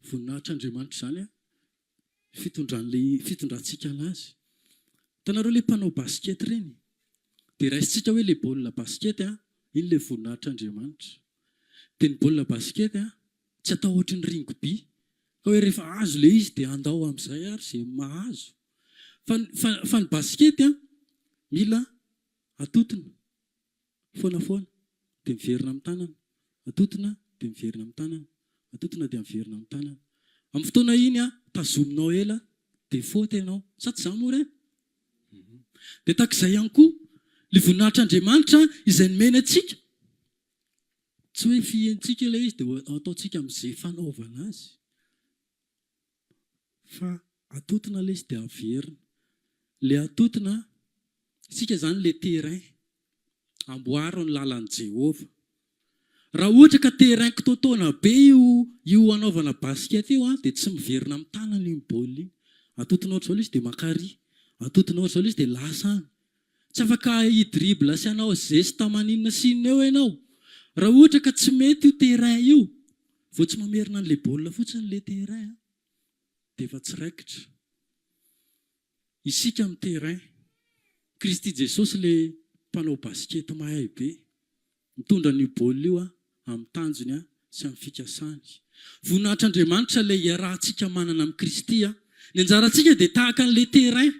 voninahitr'Andriamanitra zany fitondrantsika anazy. Hitanareo ilay mpanao baskety ireny dia raisitsika hoe ilay baolina baskety iny ilay voninahitr'Andriamanitra. Dia ny baolina baskety tsy atao ohatry ny ringby ka hoe rehefa azo ilay izy dia andao amin'izay ary izay mahazo. Fa ny baskety mila atotona foana dia miverina amin'ny tanana, atotona dia miverina amin'ny tanana, atotona dia miverina amin'ny tanana. Amin'ny fotoana iny tazominao ela dia faute ianao. Sa tsy izany moa re? Dia tahaka izay ihany koa ilay voninahitr'Andriamanitra izay nomena antsika. Tsy hoe fihentsika ilay izy dia ataontsika amin'izay fanaovana azy. Fa atotona ilay izy dia averina. Ilay atotona, isika zany ilay terrain, amboaro ny lalan'i Jehova. Raha ohatra ka terrain kitotoana be io anaovana baskety io dia tsy miverina amin'ny tanana iny baolina iny. Atotona ohatr'izao ilay izy dia makary, atotona ohatr'izao ilay izy dia lasa any. Tsy afaka hidribla sy hanao zesta maninona sy inona eo ianao. Raha ohatra ka tsy mety io terrain io, vao tsy mamerina an'ilay baolina fotsiny ilay terrain dia efa tsiraikitra. Isika amin'ny terrain, Kristy Jesosy ilay mpanao baskety mahay be, mitondra ny baolina io amin'ny tanjony sy amin'ny fikasany. Voninahitr'Andriamanitra ilay iarahantsika manana amin'ny Kristy. Ny anjarantsika dia tahaka an'ilay terrain.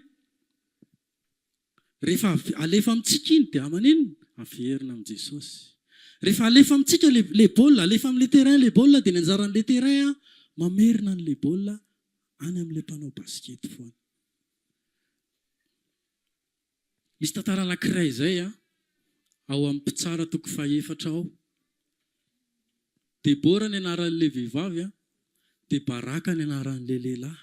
Rehefa alefa amintsika iny dia aman'inona? Averina amin'ny Jesosy. Rehefa alefa amintsika ilay baolina, alefa amin'ilay terrain ilay baolina dia ny anjaran'ilay terrain mamerina an'ilay baolina any amin'ilay mpanao baskety foana. Misy tantara anankiray izay ao amin'ny mpitsara toko 4 ao. Debora ny anaran'ilay vehivavy dia Baraka ny anaran'ilay lehilahy.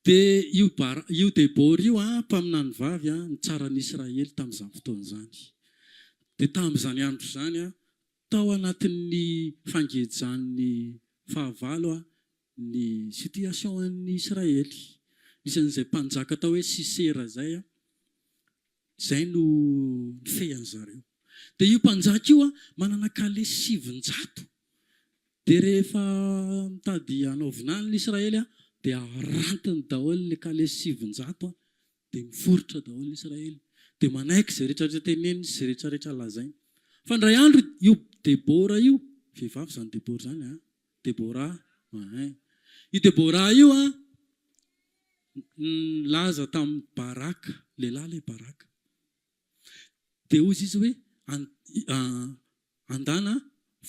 Dia io Debora io mpaminany vavy ny tsaran'ny Israely tamin'izany fotoana izany. Dia tamin'izany andro izany tao anatin'ny fangejan'ny fahavalo ny situation'ny Israely. Isan'izay mpanjaka tao hoe Sisera zay no nifehan zareo. Dia io mpanjaka io manana kale 700. Dia rehefa mitady hanaovinany ny Israely dia arantiny daholo ilay kale 700 dia miforotra daholo ny Israely. Dia manaiky izay rehetrarehetra teneniny sy rehetrarehetra lazainy. Fa indray andro io Debora io, vehivavy zany Debora zany Debora. Io Debora io laza tamin'ny Baraka, lehilahy ilay Baraka. Dia hozy izy hoe andana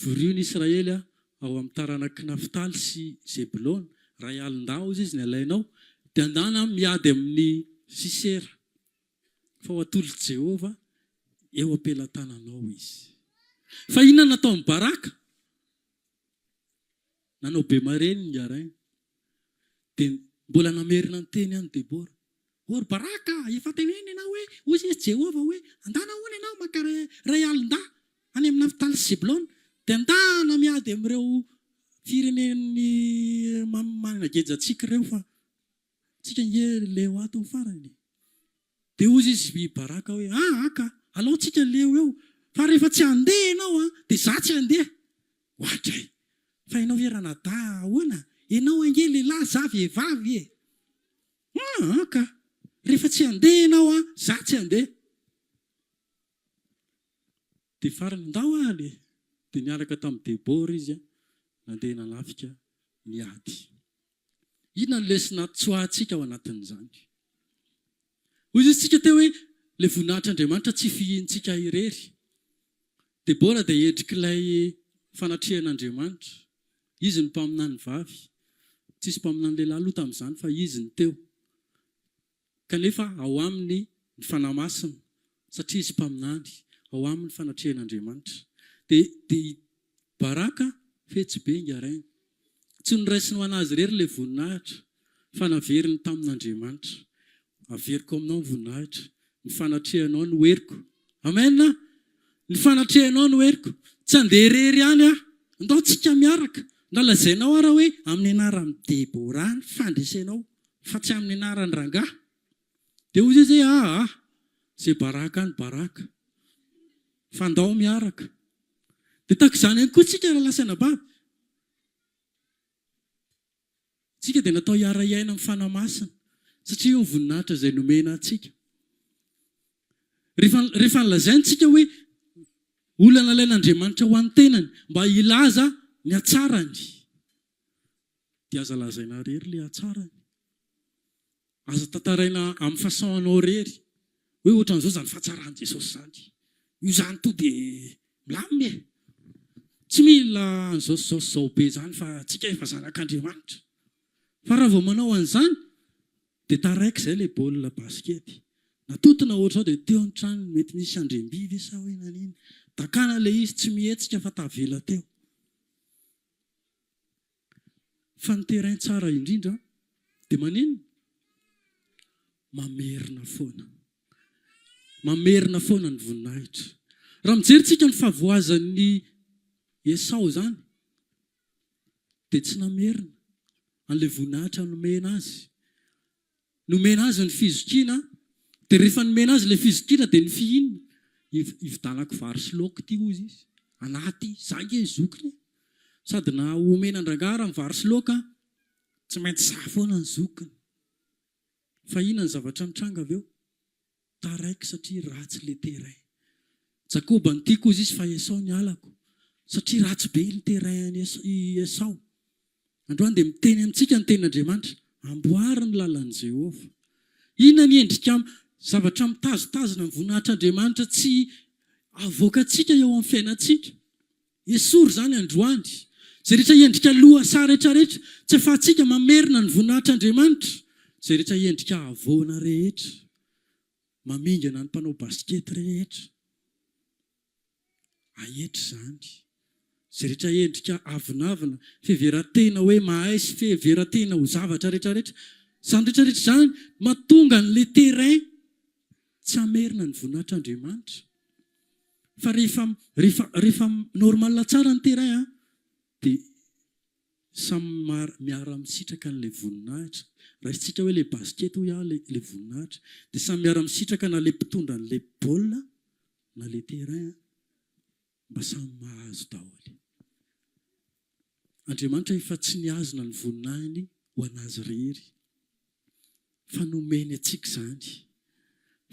vorian'ny Israely ao amin'ny taranaky Naftaly sy Zebulona. Ray alin-dà hozy izy ny alainao dia andana miady amin'ny Sisera. Fa ho atolotra Jehova eo am-pelantananao izy. Fa inona natao amin'ny Baraka? Nanao be mareny ny arainy. Dia mbola namerina ny teny any Debora. Or Baraka, efa teneny ianao hoe hozy izy Jehova hoe andana hoana ianao maka ray alin-dà any amin'ny Naftaly sy Zebulona dia andana miady amin'ireo firenen'ny manana gejantsika ireo fa tsika ngery leo ato amin'ny farany. Dia hozy izy Baraka hoe aka alao tsika leo eo fa rehefa tsy handeha ianao dia za tsy handeha. Ohatray, fa ianao eranadà hoana, ianao ange lehilahy za vehivavy aka rehefa tsy handeha ianao za tsy handeha. Dia farany ndao dia niaraka tamin'ny Debora izy nandeha nanafika niady. Inona ny lesona tsoahantsika ao anatin'izany? Hoy isika teo hoe ilay voninahitr'Andriamanitra tsy fihintsika irery. Debora dia endrik'ilay fanatrehan'Andriamanitra. Izy ny mpaminany vavy. Tsisy mpaminany lehilahy aloha tamin'izany fa izy ny teo. Kanefa ao aminy ny fanamasina satria izy mpaminany. Ao aminy fanatrehan'Andriamanitra. Dia Baraka fetsy be ingarainy. Tsy noraisiny ho anazy irery ilay voninahitra fa naveriny tamin'Andriamanitra. averiko aminao ny voninahitra, ny fanatrehanao ny heriko. Amen. Ny fanatrehanao ny heriko. Tsy andeha irery ihany andao tsika miaraka. Nalazainao ara hoe amin'ny anaran'ny Debora ny fandresenao fa tsy amin'ny anaran'ny rangahy. Dia hoy izy zay baraka ny baraka. Fandao miaraka. Dia tahaka izany ihany koa tsika raha lasa nababy. Tsika dia natao hiara iaina amin'ny fanamasina satria io ny voninahitra izay nomena antsika. Rehefa nolazaintsika hoe olana alain'Andriamanitra ho an'ny tenany mba hilaza ny hatsarany, dia aza lazaina rery ilay hatsarany. Aza tantaraina amin'ny fahasahanao rery hoe ohatran'izao zany fahatsarany Jesosy zany. Io zany to dia milamina. Tsy mila an'izao be zany fa tsika efa zanak'Andriamanitra. Fa raha vao manao an'izany dia taraiky izay ilay baolina baskety. Natotona ohatrao dia teo ny trano mety nisy andrem-biby sa hoe nanina. Dakana ilay izy tsy mihetsika fa tavela teo. Fa ny terrain tsara indrindra dia manino? Mamerina foana. Mamerina foana ny voninahitra. Raha mijery ny fahavoazan'ny Esau zany dia tsy namerina. An'ilay voninahitra nomena azy. Nomena azy ny fizokiana, dia rehefa nomena azy ilay fizokiana dia ny fihinana. Ividanako vary sy laoka ty hozy izy. Anaty, zange zokiny. Sady na omena andrangara ny vary sy laoka, tsy maintsy za foana ny zokiny. Fa inona ny zavatra mitranga avy eo? Taraiky satria ratsy ilay terrain. Jakoba ny tiako izy fa Esau ny alako. Satria ratsy be ny terrain Esau. Androany dia miteny amintsika ny tenin'Andriamanitra, amboary ny lalan'i Jehova. Inona ny endrika zavatra mitazotazona ny voninahitr'Andriamanitra tsy avoakantsika eo amin'ny fiainantsika? Esory zany androany. Izay rehetra endrika loha sa rehetrarehetra, tsy afahantsika mamerina ny voninahitr'Andriamanitra. Izay rehetra endrika avoana rehetra, mamingana ny mpanao baskety rehetra, ahetra zany. Izay rehetra endrika avinavina, fiheveran-tena hoe mahay sy fiheveran-tena ho zavatra rehetrarehetra. Izany rehetrarehetra zany mahatonga an'ilay terrain tsy hamerina ny voninahitr'Andriamanitra. Fa rehefa normal tsara ny terrain dia samy miara misitraka n'ilay voninahitra. Raha isitsika hoe ilay baskety ho ilay voninahitra, dia samy miara misitraka na ilay mpitondra n'ilay baolina na ilay terrain mba samy mahazo daholo. Andriamanitra efa tsy niazona ny voninahiny ho anazy rehery, fa nomeny antsika izany.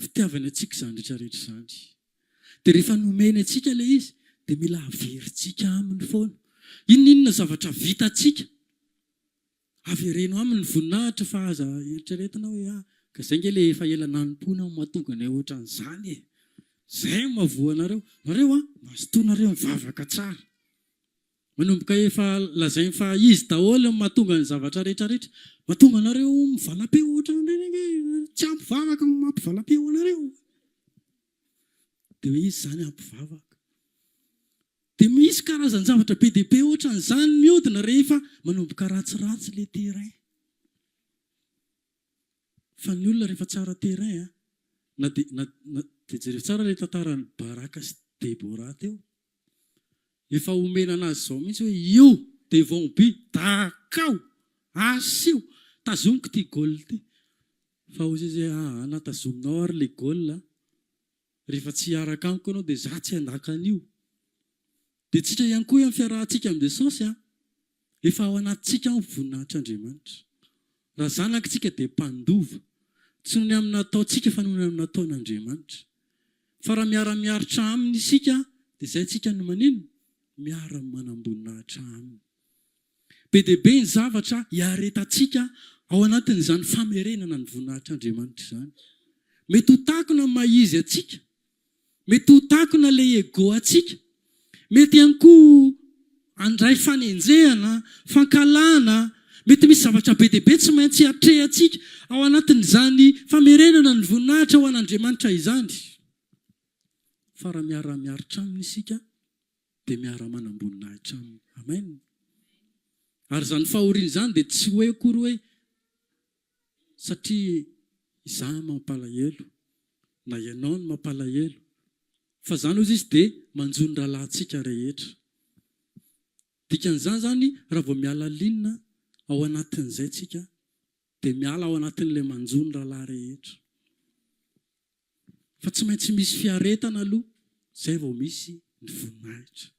Fitiavany antsika izany rehetrarehetra izany. Dia rehefa nomeny antsika ilay izy dia mila averintsika aminy foana. Inona zavatra vitantsika avereno aminy ny voninahitra, fa aza eritreretina hoe ka izay nge ilay efa ela nanompoana mahatonga ny ohatran'izany e. Izay mahavoanareo. Nareo mazotoanareo mivavaka tsara. Manomboka efa lazainy fa izy daholo mahatonga ny zavatra rehetrarehetra. Mahatonga anareo mivalam-peo ohatran'ireny tsy ampivavaka mampivalam-peo anareo. Dia hoe izy zany ampivavaka. Dia misy karazany zavatra be dia be ohatran'izany mihodina rehefa manomboka ratsiratsy ilay terrain. Fa ny olona rehefa tsara terrain dia jereo tsara ilay tantaran'ny Baraka sy Debora teo. Efa omena anazy izao mihitsy hoe io devons but, takao, asio, tazomiko ty gôl ty. Fa hozy izy natazominao ary ilay gôl, rehefa tsy hiaraka amiko ianao dia za tsy handaka an'io. Dia tsika ihany koa amin'ny fiarahantsika amin'ny Jesosy efa ao anatintsika ny voninahitr'Andriamanitra. Raha zanakitsika dia mpandova, tsy noho ny amin'ny nataontsika fa noho ny amin'ny nataon'Andriamanitra. Fa raha miara-miaritra aminy isika dia izay tsika no manino? Miara-manam-boninahitra aminy. Be dia be ny zavatra hiaretantsika ao anatin'izany famerenana ny voninahitr'Andriamanitra izany. Mety ho takona maizy atsika, mety ho takona ilay ego atsika, mety ihany koa andray fanenjehana, fankalana, mety misy zavatra be dia be tsy maintsy hatrehantsika ao anatin'izany famerenana ny voninahitra ho an'Andriamanitra izany. Fa raha miara-miaritra aminy isika dia miara-manam-boninahitra aminy. Amen. Ary izany fahoriana izany dia tsy hoe akory hoe satria izaho mampalahelo na ianao no mampalahelo fa zany ozy izy dia manjo ny rahalantsika rehetra. Dikan'izany zany raha vao miala linina ao anatin'izay tsika dia miala ao anatin'ilay manjo ny rahalahy rehetra. Fa tsy maintsy misy fiaretana aloha izay vao misy ny voninahitra.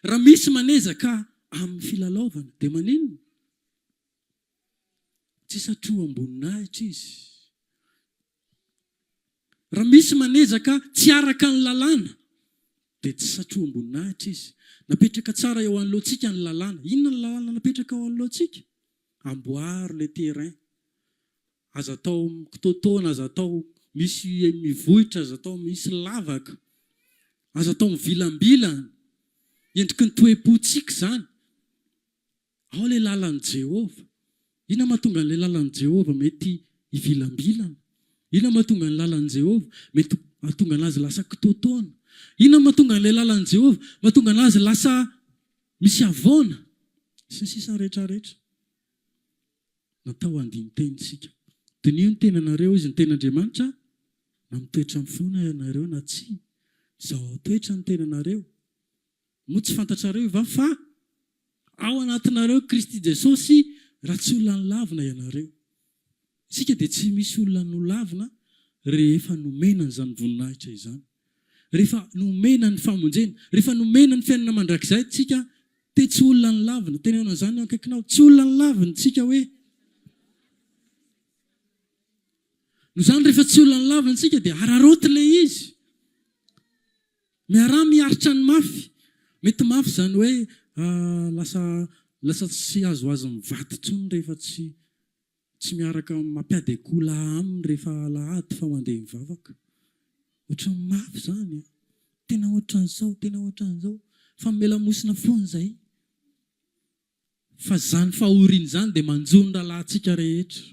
Raha misy manezaka amin'ny filalaovana dia maninona? Tsy satroa amboninahitra izy. Raha misy manezaka tsy araka ny lalàna dia tsy satroa amboninahitra izy. Napetraka tsara eo anoloantsika ny lalàna. Inona ny lalàna napetraka eo anoloantsika? Amboary le terrain. Aza atao mikitotoana, aza atao misy mivohitra, aza atao misy lavaka, aza atao mivilambilana, endriky ny toe-pontsika izany. Ao le lalan'i Jehova. Inona mahatonga an'ilay lalan'i Jehova mety hivilambilana? Inona mahatonga ny lalan'i Jehova mety mahatonga anazy lasa kitotoana? Inona mahatonga an'ilay lalan'i Jehova mahatonga anazy lasa misy havoana? Sy ny sisa rehetrarehetra. Natao andini-tenitsika. Dinio ny tenanareo izy ny ten'Andriamanitra na mitoetra amin'ny finoana ianareo na tsy. Izao toetra ny tenanareo. Moa tsy fantatrareo va fa ao anatinareo Kristy Jesosy raha tsy olona nolavina ianareo. Isika dia tsy misy olona nolavina rehefa nomena izany voninahitra izany. Rehefa nomena ny famonjena, rehefa nomena ny fiainana mandrakizay tsika dia tsy olona nolavina. Tenena izany akaikinao, tsy olona nolavina tsika hoe. No izany rehefa tsy olona nolavina tsika dia araroty ilay izy. Miarah miaritra ny mafy. Mety mafy izany hoe lasa tsy azoazo mivady intsony rehefa tsy miaraka mampiady akola aminy rehefa alahady fa mandeha mivavaka. Ohatran'ny mafy izany. Tena ohatran'izao, tena ohatran'izao. Fa melamosina foana izay. Fa izany fahoriana izany dia manjo ny rahalantsika rehetra.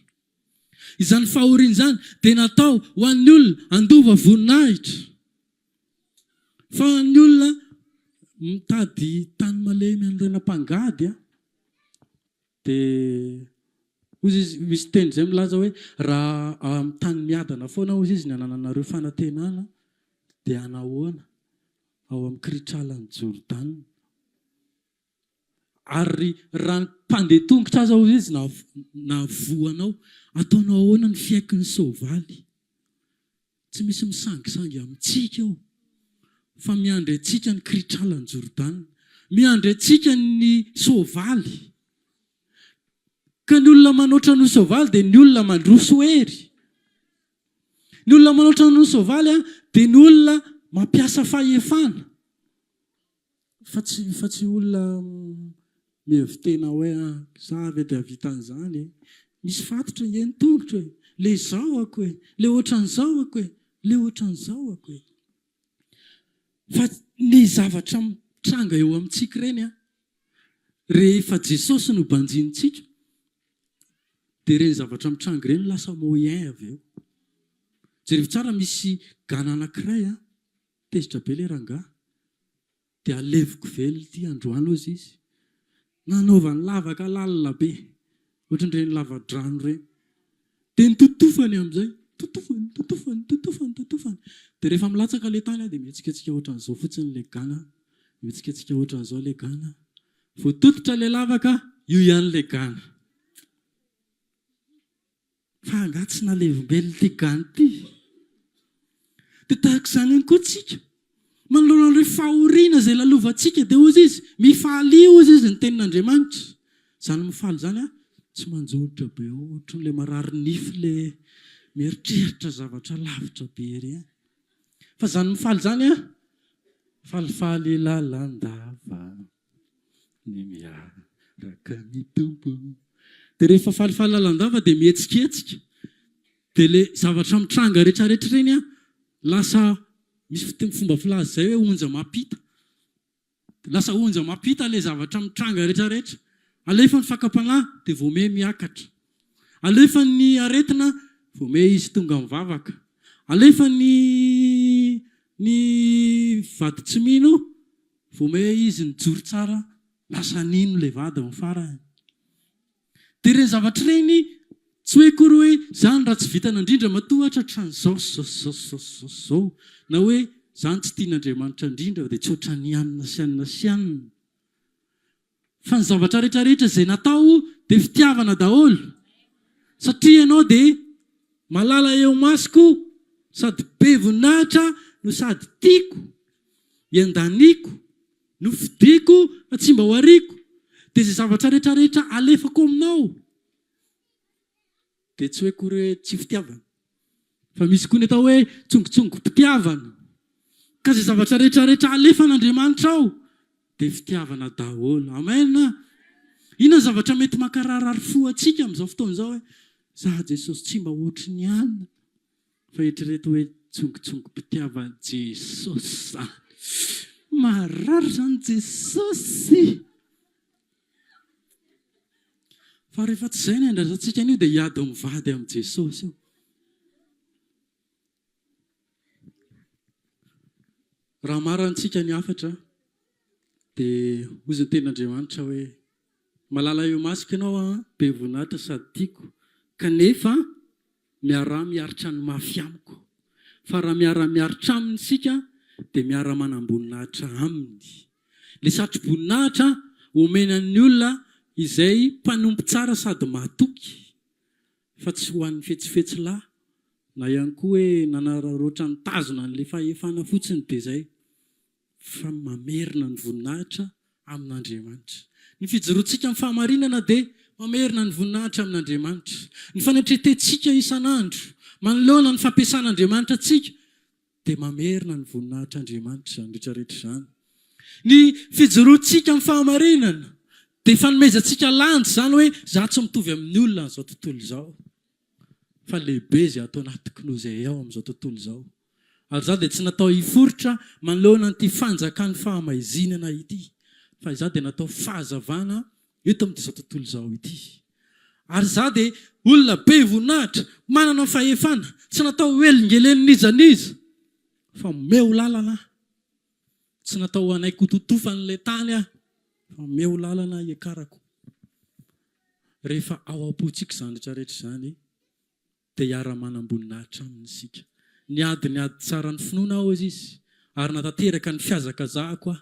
Izany fahoriana izany dia natao ho an'ny olona andova voninahitra. Fa ny olona mitady tany malemy an'ireny mpangady dia ozy izy misy teny izay milaza hoe raha amin'ny tany miadana foana ozy izy ny anananareo fanantenana dia anahoana ao amin'ny kiritralan'ny Jordana. Ary raha ny mpandeha tongotra aza ozy izy na voanao ataonao ahoana ny fiaikin'ny soavaly. Tsy misy misangisangy amintsika eo. Fa miandry antsika ny kiritralan'ny Jordana. Miandry antsika ny soavaly. Ka ny olona manoatra ny soavaly dia ny olona mandroso hery. Ny olona manoatra ny soavaly dia ny olona mampiasa fahefana. Fa tsy olona mihevitena hoe zavy dia vitan'izany. Misy fatotra ny tongotra hoe le zao ako hoe, le ohatran'izao ako hoe, le ohatran'izao ako hoe. Fa ny zavatra mitranga eo amintsika ireny rehefa Jesosy no banjintsika dia ireny zavatra mitranga ireny lasa moyen avy eo. Jereo tsara misy gana anankiray tezitra be ilay rangahy dia aleviko velo ity androany ozy izy. Nanaovany lavaka lalina be ohatran'ireny lava-drano ireny. Dia nitotofany amin'izay. Totofany. Dia rehefa milatsaka ilay tany dia mihetsiketsika ohatran'izao fotsiny ilay gana. Mihetsiketsika ohatran'izao ilay gana. Vao tototra ilay lavaka, io ihany ilay gana. Fa angaha tsy nalevim-belo ity gana ity. Dia tahaka izany ihany koa tsika. Manoloana an'ireo fahoriana izay lalovantsika dia ozy izy mifaly ozy izy ny tenin'Andriamanitra. Izany mifaly izany tsy manjoritra be ohatran'ilay marary nify ilay mieritreritra zavatra lavitra be ery. Fa izany mifaly izany falifaly lalandava ny miaraka mitombo. Dia rehefa falifaly lalandava dia mihetsiketsika. Dia ilay zavatra mitranga rehetrarehetra ireny lasa misy fomba filaza izay hoe onja mampita. Lasa onja mampita ilay zavatra mitranga rehetrarehetra. Alefa ny fakapanahy dia voame miakatra. Alefa ny aretina voame izy tonga mivavaka. Alefa ny vady tsy mino voame izy nijoro tsara lasa nino ilay vady amin'ny farany. Dia ireny zavatra ireny tsy hoe kory hoe zany raha tsy vitan'andrindra matohatra trany zao na hoe zany tsy tian'andriamanitra indrindra dia tsy oatra ny anina sy anina sy anina fa ny zavatra rehetrarehetra izay natao dia fitiavana daholo satria ianao dia malala eo masoko sady be voninahitra no sady tiako iandaniko no fidiko fa tsy mba ho ariako dia izay zavatra rehetrarehetra alefako aminao dia tsy hoe kory hoe tsy fitiavana fa misy koa ny atao hoe tsongotsongo-pitiavana ka izay zavatra rehetrarehetra alefan'Andriamanitra ao dia fitiavana daholo. Amen. Inona ny zavatra mety makararary fo atsika amin'izao fotoana izao hoe za Jesosy tsy mba ohatry ny anina fa eritrereto hoe tsongotsongo-pitiavana Jesosy marary zany Jesosy fa rehefa tsy izay ny andrasantsika an'io dia hiady mivady amin'ny Jesosy io. Raha marantsika ny afatra dia hozy ny tenin'Andriamanitra hoe malala eo masika ianao be voninahitra sady tiako kanefa miaritra ny mafy amiko fa raha miaritra aminy isika dia miara manam-boninahitra aminy. Ilay satro-boninahitra omenan'ny olona izay mpanompo tsara sady mahatoky fa tsy ho an'ny fetsifetsilay na ihany koa hoe nanararoatra ny tazona n'ilay fahefana fotsiny dia izay fa mamerina ny voninahitra amin'Andriamanitra. Ny fijoroantsika amin'ny fahamarinana dia mamerina ny voninahitra amin'Andriamanitra. Ny fanatretentsika isan'andro manoloana ny fampiasan'Andriamanitra antsika dia mamerina ny voninahitra Andriamanitra izany rehetrarehetra izany. Ny fijoroantsika amin'ny fahamarinana dia fanomezantsika landy izany hoe za tsy mitovy amin'ny olona n'izao tontolo izao fa lehibe izay atao anatiko noho izay ao amin'izao tontolo izao. Ary za dia tsy natao hiforotra manoloana an'ity fanjakan'ny fahamaizinana ity fa za dia natao fahazavana eto amin'izao tontolo izao ity. Ary za dia olona be voninahitra manana fahefana tsy natao elingelen'izaniza fa meo lalana tsy natao anaiko totofan'ilay tany fa meo lalana iakarako. Rehefa ao am-pontsika izany rehetrarehetra izany dia hiara-manam-boninahitra aminy isika. Niady tsara ny finoana ao izy ary natateraka ny fiazakazahako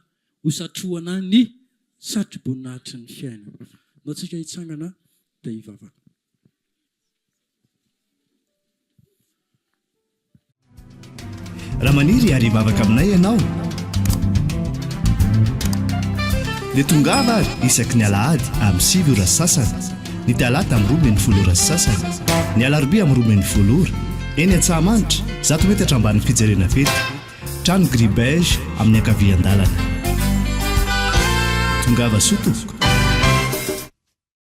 hosatroana ny satro-boninahitra ny fiainana. Nao tsika hitsangana dia hivavaka. Raha maniry ary hivavaka aminay ianao dia tongava ary isaky ny alahady amin'ny 7 ora sasany, ny talata amin'ny 12 ora sasany, ny alarobia amin'ny 12 ora. Eny Antsahamanitra 100 metatra ambanin'ny fijerena fety, trano Gribege amin'ny ankavian-dalana. Tongava soto.